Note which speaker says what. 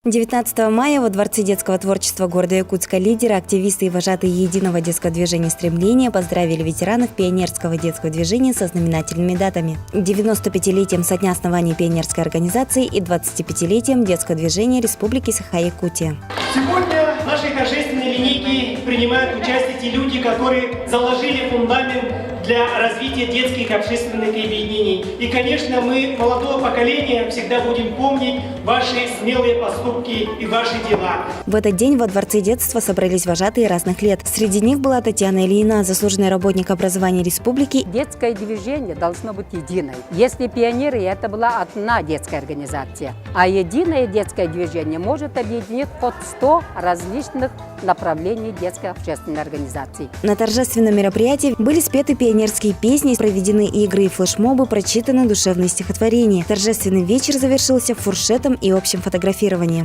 Speaker 1: 19 мая во Дворце детского творчества города Якутска лидеры, активисты и вожатые единого детского движения «Стремление» поздравили ветеранов пионерского детского движения со знаменательными датами: 95-летием со дня основания пионерской организации и 25-летием детского движения Республики Саха-Якутия.
Speaker 2: Сегодня в нашей торжественной линейке принимают участие те люди, которые заложили фундамент для развития детских общественных объединений. И, конечно, мы, молодого поколения, всегда будем помнить ваши смелые поступки и ваши дела.
Speaker 1: В этот день во Дворце детства собрались вожатые разных лет. Среди них была Татьяна Ильина, заслуженный работник образования республики.
Speaker 3: Детское движение должно быть единой. Если пионеры, это была одна детская организация, а единое детское движение может объединить под 100 различных направлений детской общественной организации.
Speaker 1: На торжественном мероприятии были спеты пионерские песни, проведены игры и флешмобы, прочитаны душевные стихотворения. Торжественный вечер завершился фуршетом и общим фотографированием.